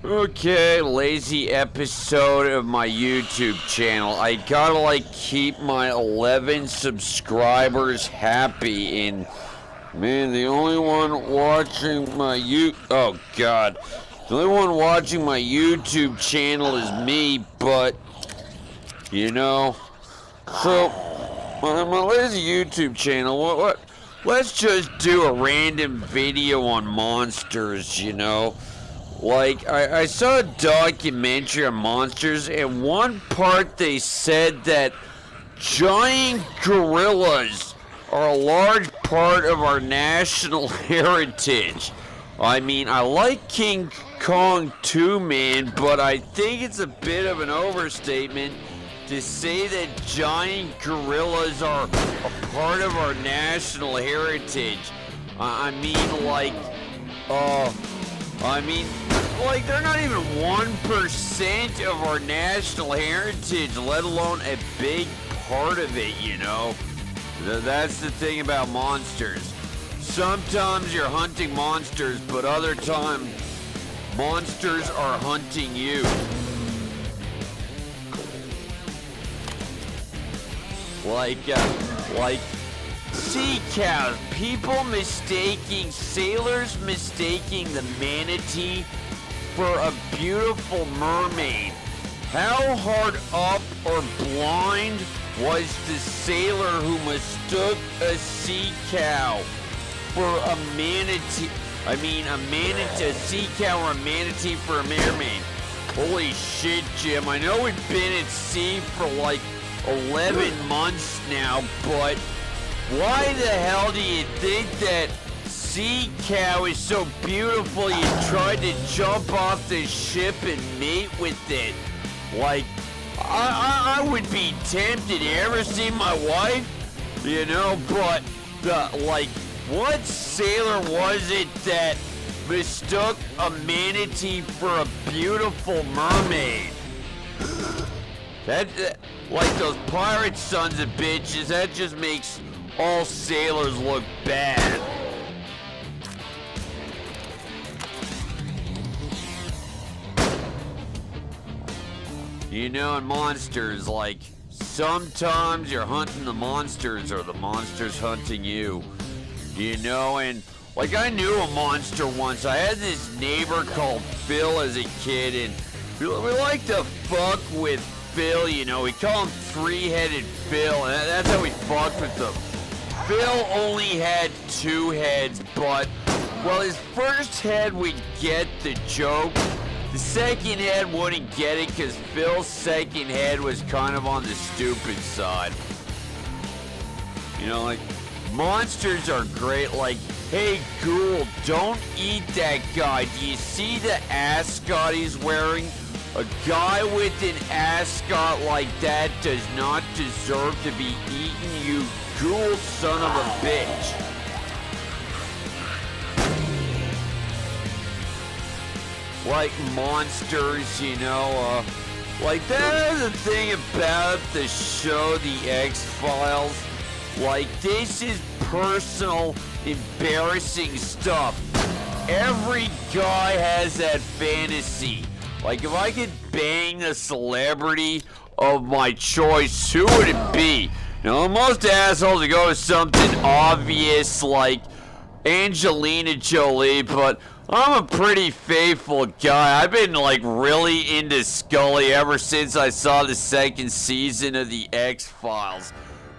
Okay, lazy episode of my YouTube channel. I gotta keep my 11 subscribers happy, and man, the only one watching my oh god. The only one watching my YouTube channel is me, but so my lazy YouTube channel, what let's just do a random video on monsters, I saw a documentary on monsters, and one part they said that giant gorillas are a large part of our national heritage. I mean, I like King Kong too, man, but I think it's a bit of an overstatement to say that giant gorillas are a part of our national heritage. They're not even 1% of our national heritage, let alone a big part of it, That's the thing about monsters. Sometimes you're hunting monsters, but other times, monsters are hunting you. Like sea cows, sailors mistaking the manatee for a beautiful mermaid. How hard up or blind was the sailor who mistook a sea cow for a manatee? A sea cow or a manatee for a mermaid. Holy shit, Jim. I know we've been at sea for 11 months now, but why the hell do you think that sea cow is so beautiful you tried to jump off the ship and mate with it? I would be tempted. You ever see my wife? But what sailor was it that mistook a manatee for a beautiful mermaid? Those pirate sons of bitches, that just makes all sailors look bad. In monsters, sometimes you're hunting the monsters or the monsters hunting you. And I knew a monster once. I had this neighbor called Phil as a kid, and we liked to fuck with Phil, we call him three-headed Phil, and that's how we fucked with him. Phil only had two heads, but, his first head would get the joke. The second head wouldn't get it because Phil's second head was kind of on the stupid side. Monsters are great. Hey, Ghoul, don't eat that guy. Do you see the ascot he's wearing? A guy with an ascot like that does not deserve to be eaten, you Ghoul son of a bitch. Monsters, that is the thing about the show, The X-Files. This is personal, embarrassing stuff. Every guy has that fantasy. If I could bang a celebrity of my choice, who would it be? Most assholes would go with something obvious like Angelina Jolie, but I'm a pretty faithful guy. I've been really into Scully ever since I saw the second season of The X-Files.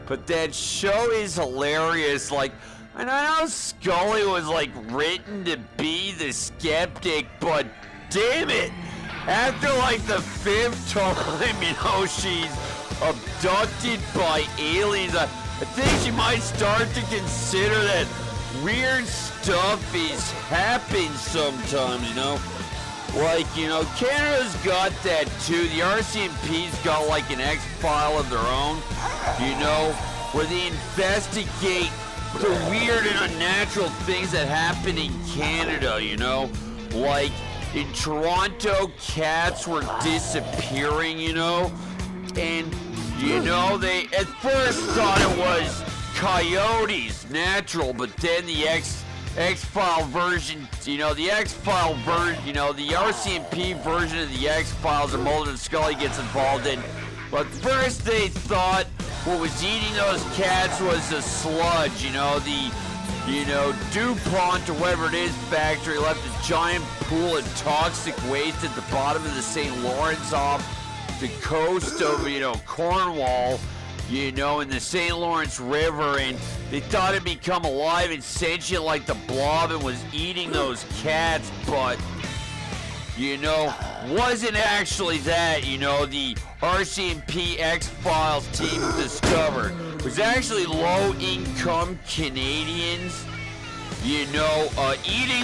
But that show is hilarious. And I know Scully was written to be the skeptic, but damn it, after the fifth time, she's abducted by aliens, I think she might start to consider that weird stuff is happening sometimes, Canada's got that too. The RCMP's got an X-File of their own, where they investigate the weird and unnatural things that happen in Canada, in Toronto, cats were disappearing, and, they at first thought it was coyotes, natural, but then the X-File version, the X-File version, the RCMP version of the X-Files that Mulder and Scully gets involved in. But first they thought what was eating those cats was the sludge, DuPont or whatever it is factory left a giant pool of toxic waste at the bottom of the St. Lawrence off the coast of, Cornwall, in the St. Lawrence River, and they thought it'd become alive and sentient like the Blob and was eating those cats, but, wasn't actually that, the RCMP X-Files team discovered. It was actually low-income Canadians, eating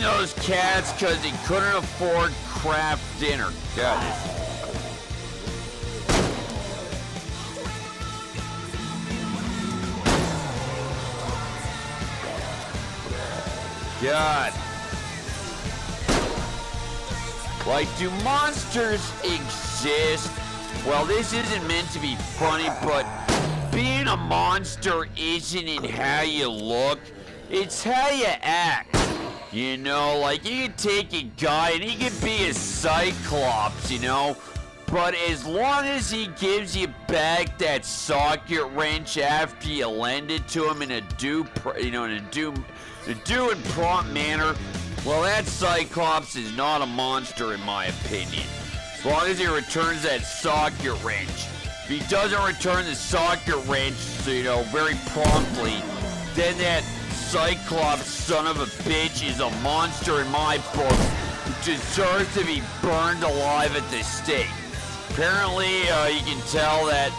those cats because they couldn't afford craft dinner. God. Like, do monsters exist? Well, this isn't meant to be funny, but being a monster isn't in how you look, it's how you act. Like, you can take a guy and he could be a cyclops, but as long as he gives you back that socket wrench after you lend it to him in a due and prompt manner, well, that Cyclops is not a monster in my opinion. As long as he returns that socket wrench. If he doesn't return the socket wrench, very promptly, then that Cyclops son of a bitch is a monster in my book who deserves to be burned alive at the stake. Apparently, you can tell that,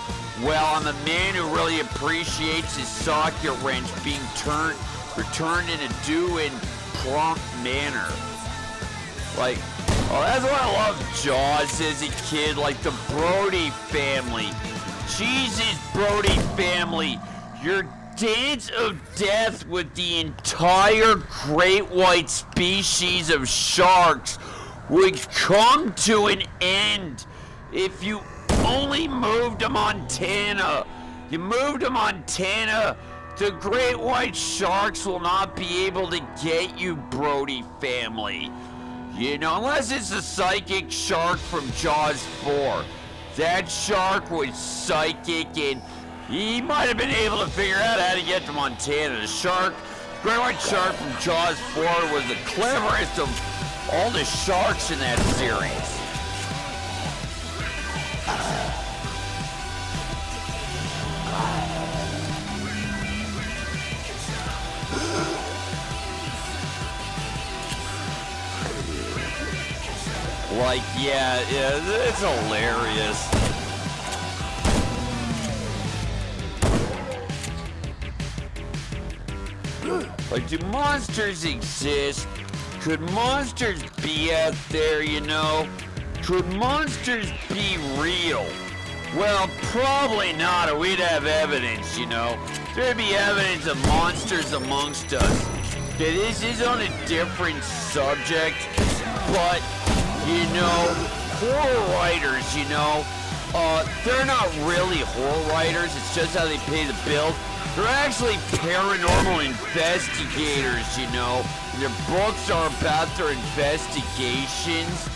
well, I'm a man who really appreciates his socket wrench being returned in a due and prompt manner. Like, that's why I love Jaws as a kid, like the Brody family. Jesus, Brody family, your dance of death with the entire great white species of sharks would come to an end if you only moved to Montana. You moved to Montana, the great white sharks will not be able to get you, Brody family. Unless it's the psychic shark from Jaws 4. That shark was psychic and he might have been able to figure out how to get to Montana. The great white shark from Jaws 4 was the cleverest of all the sharks in that series. Like, yeah, it's hilarious. Like, do monsters exist? Could monsters be out there, Could monsters be real? Well, probably not, or we'd have evidence, There'd be evidence of monsters amongst us. Okay, this is on a different subject, but horror writers, they're not really horror writers, it's just how they pay the bills. They're actually paranormal investigators, and their books are about their investigations.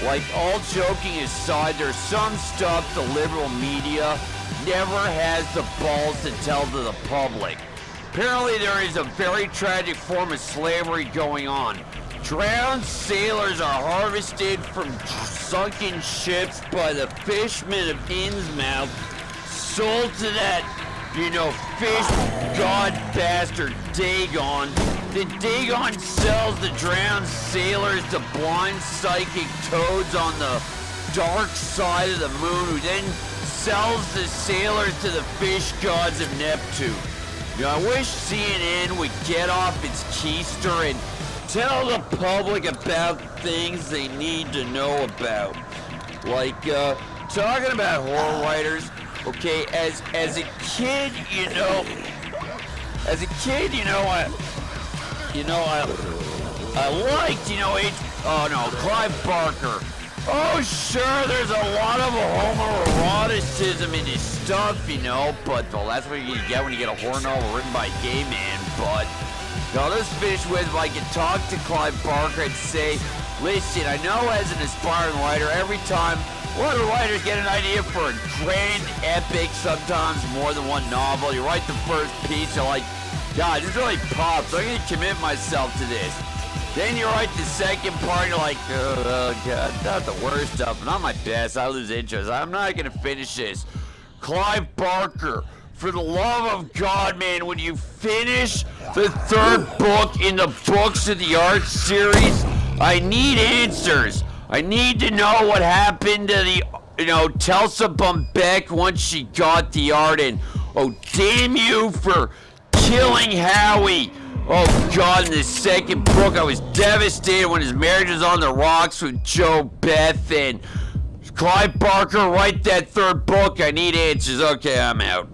Like, all joking aside, there's some stuff the liberal media never has the balls to tell to the public. Apparently there is a very tragic form of slavery going on. Drowned sailors are harvested from sunken ships by the fishermen of Innsmouth, sold to that, fish god bastard Dagon. Then Dagon sells the drowned sailors to blind psychic toads on the dark side of the moon, who then sells the sailors to the fish gods of Neptune. I wish CNN would get off its keister and tell the public about things they need to know about. Like, talking about horror writers, okay, as a kid, I liked, Clive Barker. Oh, sure, there's a lot of homoeroticism in his stuff, but, well, that's what you get when you get a horror novel written by a gay man, but, Now let's finish with if I can talk to Clive Barker and say, listen, I know as an aspiring writer, every time one of the writers get an idea for a grand epic, sometimes more than one novel, you write the first piece, you're like, God, this really pops, I'm going to commit myself to this. Then you write the second part, you're like, oh God, not the worst stuff, not my best, I lose interest, I'm not going to finish this. Clive Barker, for the love of God, man, when you finish the third book in the Books of the Art series, I need answers. I need to know what happened to the, Telsa Bumbeck once she got the art in. Oh, damn you for killing Howie. Oh, God, in the second book, I was devastated when his marriage was on the rocks with Joe Beth. And Clive Barker, write that third book. I need answers. Okay, I'm out.